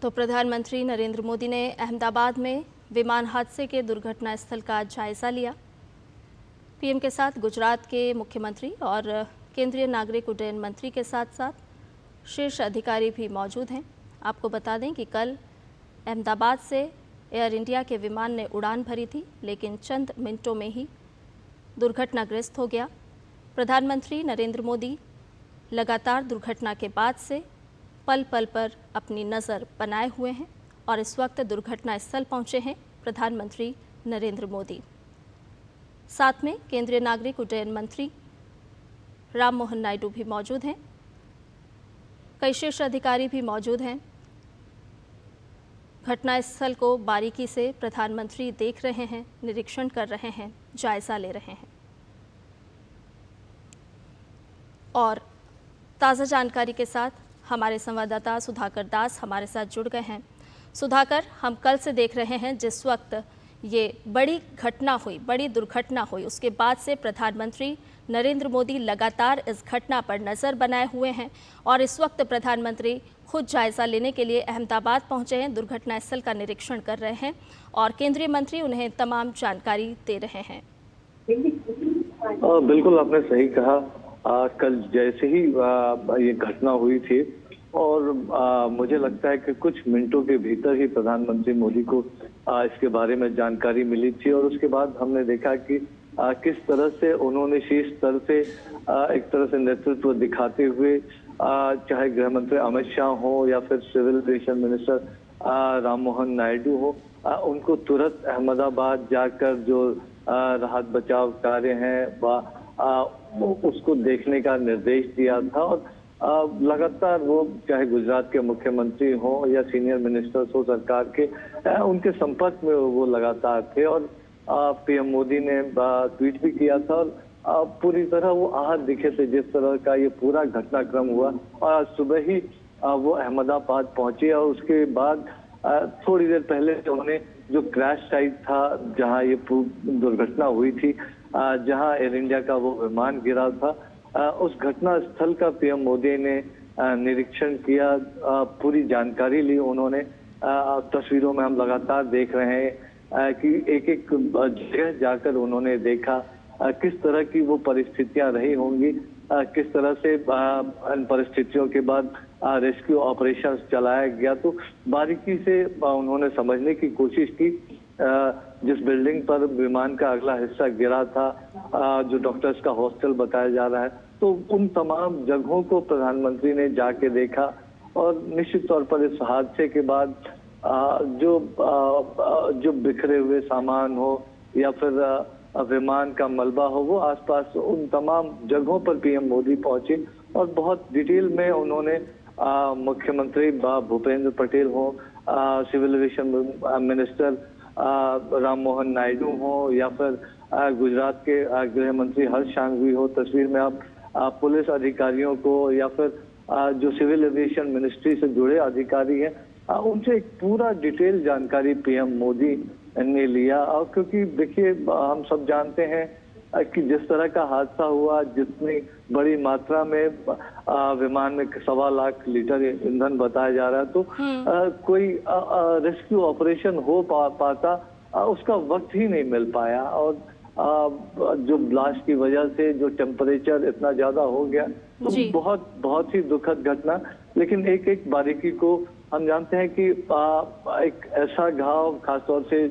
तो प्रधानमंत्री नरेंद्र मोदी ने अहमदाबाद में विमान हादसे के दुर्घटना स्थल का जायजा लिया। पीएम के साथ गुजरात के मुख्यमंत्री और केंद्रीय नागरिक उड्डयन मंत्री के साथ साथ शीर्ष अधिकारी भी मौजूद हैं। आपको बता दें कि कल अहमदाबाद से एयर इंडिया के विमान ने उड़ान भरी थी, लेकिन चंद मिनटों में ही दुर्घटनाग्रस्त हो गया। प्रधानमंत्री नरेंद्र मोदी लगातार दुर्घटना के बाद से पल पल पर अपनी नज़र बनाए हुए हैं और इस वक्त दुर्घटना स्थल पहुंचे हैं प्रधानमंत्री नरेंद्र मोदी। साथ में केंद्रीय नागरिक उड्डयन मंत्री राम मोहन नायडू भी मौजूद हैं। कई शीर्ष अधिकारी भी मौजूद हैं। घटनास्थल को बारीकी से प्रधानमंत्री देख रहे हैं, निरीक्षण कर रहे हैं, जायजा ले रहे हैं। और ताज़ा जानकारी के साथ हमारे संवाददाता सुधाकर दास हमारे साथ जुड़ गए हैं। सुधाकर, हम कल से देख रहे हैं जिस वक्त ये बड़ी घटना हुई, बड़ी दुर्घटना हुई, उसके बाद से प्रधानमंत्री नरेंद्र मोदी लगातार इस घटना पर नज़र बनाए हुए हैं और इस वक्त प्रधानमंत्री खुद जायजा लेने के लिए अहमदाबाद पहुंचे हैं, दुर्घटना स्थल का निरीक्षण कर रहे हैं और केंद्रीय मंत्री उन्हें तमाम जानकारी दे रहे हैं। बिल्कुल, आपने सही कहा। कल जैसे ही ये घटना हुई थी और मुझे लगता है कि कुछ मिनटों के भीतर ही प्रधानमंत्री मोदी को इसके बारे में जानकारी मिली थी और उसके बाद हमने देखा कि किस तरह से उन्होंने शीर्ष स्तर से एक तरह से नेतृत्व दिखाते हुए चाहे गृह मंत्री अमित शाह हो या फिर civil aviation minister Ram Mohan Naidu हो, उनको तुरंत अहमदाबाद जाकर जो राहत बचाव कार्य हैं उसको देखने का निर्देश दिया था और लगातार वो चाहे गुजरात के मुख्यमंत्री हो या सीनियर मिनिस्टर्स हो सरकार के, उनके संपर्क में वो लगातार थे और पीएम मोदी ने ट्वीट भी किया था और पूरी तरह वो आहत दिखे थे जिस तरह का ये पूरा घटनाक्रम हुआ। और आज सुबह ही वो अहमदाबाद पहुंचे और उसके बाद थोड़ी देर पहले उन्होंने जो क्रैश साइट था जहां ये दुर्घटना हुई थी, जहां एयर इंडिया का वो विमान गिरा था, उस घटना स्थल का पीएम मोदी ने निरीक्षण किया, पूरी जानकारी ली उन्होंने। तस्वीरों में हम लगातार देख रहे हैं कि एक एक जगह जाकर उन्होंने देखा किस तरह की वो परिस्थितियां रही होंगी, किस तरह से इन परिस्थितियों के बाद रेस्क्यू ऑपरेशन चलाया गया। तो बारीकी से उन्होंने समझने की कोशिश की। जिस बिल्डिंग पर विमान का अगला हिस्सा गिरा था, जो डॉक्टर्स का हॉस्टल बताया जा रहा है, तो उन तमाम जगहों को प्रधानमंत्री ने जाके देखा और निश्चित तौर पर इस हादसे के बाद जो बिखरे हुए सामान हो या फिर विमान का मलबा हो, वो आसपास उन तमाम जगहों पर पीएम मोदी पहुंचे और बहुत डिटेल में उन्होंने मुख्यमंत्री भूपेंद्र पटेल हो, civil aviation minister Ram Mohan Naidu हो या फिर गुजरात के गृह मंत्री हर्ष संघवी हो, तस्वीर में आप पुलिस अधिकारियों को या फिर जो सिविल एविएशन मिनिस्ट्री से जुड़े अधिकारी हैं, उनसे एक पूरा डिटेल जानकारी पीएम मोदी ने लिया। और क्योंकि देखिए, हम सब जानते हैं कि जिस तरह का हादसा हुआ, जितनी बड़ी मात्रा में विमान में 1.25 लाख लीटर ईंधन बताया जा रहा है, तो कोई रेस्क्यू ऑपरेशन हो पाता उसका वक्त ही नहीं मिल पाया। और जो ब्लास्ट की वजह से जो टेम्परेचर इतना ज्यादा हो गया, तो बहुत ही दुखद घटना। लेकिन एक एक बारीकी को हम जानते हैं कि एक ऐसा घाव, खासतौर से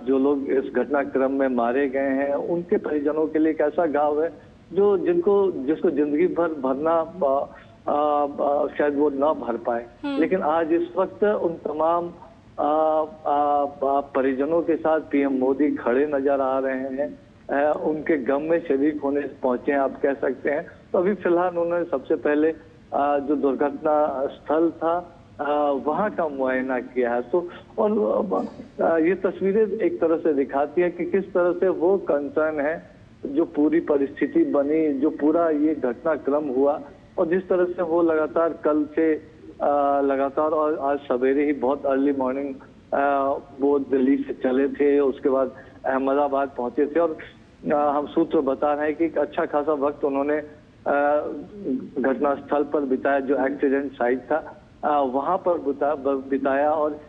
जो लोग इस घटनाक्रम में मारे गए हैं, उनके परिजनों के लिए एक ऐसा घाव है जिसको जिंदगी भर भरना शायद वो ना भर पाए। लेकिन आज इस वक्त उन तमाम परिजनों के साथ पीएम मोदी खड़े नजर आ रहे हैं, उनके गम में शरीक होने पहुंचे हैं, आप कह सकते हैं। तो अभी फिलहाल उन्होंने सबसे पहले जो दुर्घटना स्थल था वहां का मुआयना किया है। तो और ये तस्वीरें एक तरह से दिखाती है कि किस तरह से वो कंसर्न है, जो पूरी परिस्थिति बनी, जो पूरा ये घटनाक्रम हुआ और जिस तरह से वो लगातार कल से लगातार और आज सवेरे ही बहुत अर्ली मॉर्निंग वो दिल्ली से चले थे, उसके बाद अहमदाबाद पहुंचे थे और हम सूत्र बता रहे हैं कि एक अच्छा खासा वक्त उन्होंने घटनास्थल पर बिताया, जो एक्सीडेंट साइट था। वहां पर बिताया और